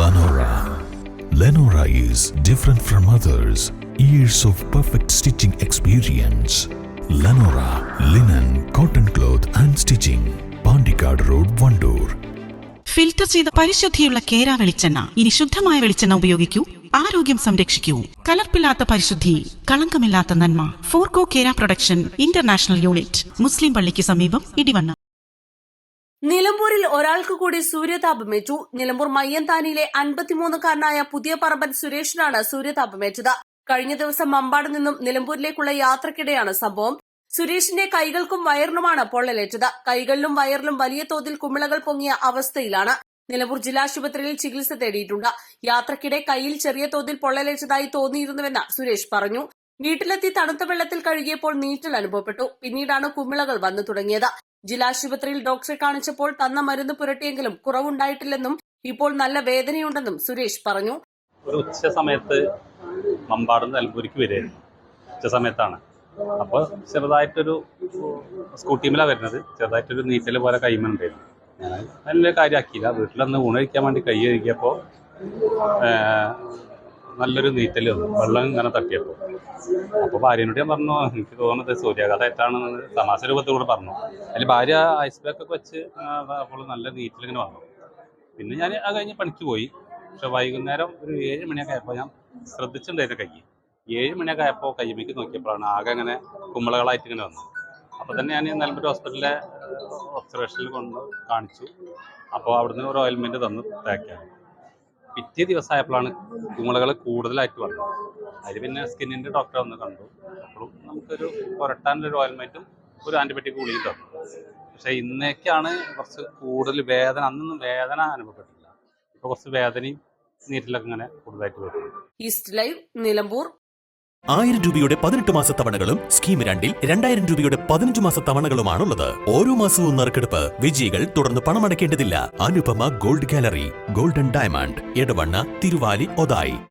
Lenora. Lenora is different from others. Years of perfect stitching experience. Lenora linen, cotton cloth and stitching. Pandikad Road, Vandoor. Filter ചെയ്ത പരിശുദ്ധിയുള്ള കേര വെളിച്ചെണ്ണ. ഇനി ശുദ്ധമായ വെളിച്ചെണ്ണ ഉപയോഗിക്കൂ, ആരോഗ്യം സംരക്ഷിക്കൂ. കലർപ്പില്ലാത്ത പരിശുദ്ധി, കളങ്കമില്ലാത്ത നന്മ. ഫോർകോ കേര പ്രൊഡക്ഷൻ ഇന്റർനാഷണൽ യൂണിറ്റ്, മുസ്ലിം പള്ളിക്ക് സമീപം, ഇടിവണ്ണ. നിലമ്പൂരിൽ ഒരാൾക്ക് കൂടി സൂര്യതാപമേറ്റു. നിലമ്പൂർ മയ്യന്താനിയിലെ 53-കാരനായ പുതിയ പറമ്പൻ സുരേഷിനാണ് സൂര്യതാപമേറ്റത്. കഴിഞ്ഞ ദിവസം മമ്പാട് നിന്നും നിലമ്പൂരിലേക്കുള്ള യാത്രക്കിടെയാണ് സംഭവം. സുരേഷിന്റെ കൈകൾക്കും വയറിനുമാണ് പൊള്ളലേറ്റത്. കൈകളിലും വയറിലും വലിയ തോതിൽ കുമിളകൾ പൊങ്ങിയ അവസ്ഥയിലാണ്. നിലമ്പൂർ ജില്ലാശുപത്രിയിൽ ചികിത്സ തേടിയിട്ടുണ്ട്. യാത്രക്കിടെ കൈയിൽ ചെറിയ തോതിൽ പൊള്ളലേറ്റതായി തോന്നിയിരുന്നുവെന്ന് സുരേഷ് പറഞ്ഞു. വീട്ടിലെത്തി തണുത്ത വെള്ളത്തിൽ കഴുകിയപ്പോൾ നീറ്റൽ അനുഭവപ്പെട്ടു. പിന്നീടാണ് കുമിളകൾ വന്നു തുടങ്ങിയത്. ജില്ലാശുപത്രിയിൽ ഡോക്ടറെ കാണിച്ചപ്പോൾ തന്ന മരുന്ന് പുരട്ടിയെങ്കിലും കുറവുണ്ടായിട്ടില്ലെന്നും ഇപ്പോൾ നല്ല വേദനയുണ്ടെന്നും സുരേഷ് പറഞ്ഞു. ഒരു ഉച്ച സമയത്ത് മമ്പാട് നിലമ്പൂരിക്ക് വരികയായിരുന്നു. ഉച്ച സമയത്താണ്. അപ്പോൾ ചെറുതായിട്ടൊരു സ്കൂട്ടിമിലാണ് വരുന്നത്. ചെറുതായിട്ടൊരു നീറ്റൽ പോലെ കൈമുണ്ടായിരുന്നു. ഞാൻ നല്ല കാര്യമാക്കിയില്ല. വീട്ടിലൊന്ന് ഊണ് കഴിക്കാൻ വേണ്ടി കൈ കഴുകിയപ്പോൾ നല്ലൊരു നീറ്റൽ വന്നു. വെള്ളം ഇങ്ങനെ തട്ടിയപ്പോൾ. അപ്പോൾ ഭാര്യനോട് ഞാൻ പറഞ്ഞു, എനിക്ക് തോന്നുന്നത് സൂര്യാഘാതമായിട്ടാണെന്ന് തമാശ രൂപത്തിലൂടെ പറഞ്ഞു. അതിൽ ഭാര്യ ഐസ് പാക്കൊക്കെ വെച്ച് അപ്പോൾ നല്ല നീറ്റലിങ്ങനെ വന്നു. പിന്നെ ഞാൻ അത് കഴിഞ്ഞ് പണിക്ക് പോയി. പക്ഷെ വൈകുന്നേരം ഒരു 7 മണിയൊക്കെ ആയപ്പോൾ ഞാൻ ശ്രദ്ധിച്ചിട്ടുണ്ടായിരുന്നു കൈ. 7 മണിയൊക്കെ ആയപ്പോൾ കൈമേക്ക് നോക്കിയപ്പോഴാണ് ആകെ ഇങ്ങനെ കുമ്പളകളായിട്ട് ഇങ്ങനെ വന്നത്. അപ്പോൾ തന്നെ ഞാൻ നിലമ്പൂർ ഹോസ്പിറ്റലിലെ ഒബ്സർവേഷനിൽ കൊണ്ട് കാണിച്ചു. അപ്പോൾ അവിടുന്ന് ഒരു ഓയിൽമെൻറ്റ് തന്നു തേക്കാൻ. പിറ്റേ ദിവസമായപ്പോഴാണ് കുമിളകൾ കൂടുതലായിട്ട് വന്നത്. അതിൽ പിന്നെ സ്കിന്നിൻ്റെ ഡോക്ടറെ ഒന്ന് കണ്ടു. അപ്പോഴും നമുക്കൊരു പുരട്ടാനൊരു ഓയിൽമെൻറ്റും ഒരു ആൻറ്റിബയോട്ടിക് ഗുളികയും തന്നു. പക്ഷേ ഇന്നേക്കാണ് കുറച്ച് കൂടുതൽ വേദന. അന്നൊന്നും വേദന അനുഭവപ്പെട്ടില്ല. ഇപ്പോൾ കുറച്ച് വേദനയും നീരിലൊക്കെ ഇങ്ങനെ കൂടുതലായിട്ട് വരും. East live, Nilambur. 1000 രൂപയുടെ 18 മാസ തവണകളും സ്കീം 2-ൽ 2000 രൂപയുടെ 15 മാസ തവണകളുമാണുള്ളത്. ഓരോ മാസവും നറുക്കെടുപ്പ്. വിജയികൾ തുടർന്ന് പണമടയ്ക്കേണ്ടതില്ല. Anupama gold gallery, golden diamond, Edavanna, Thiruvali, Othayi.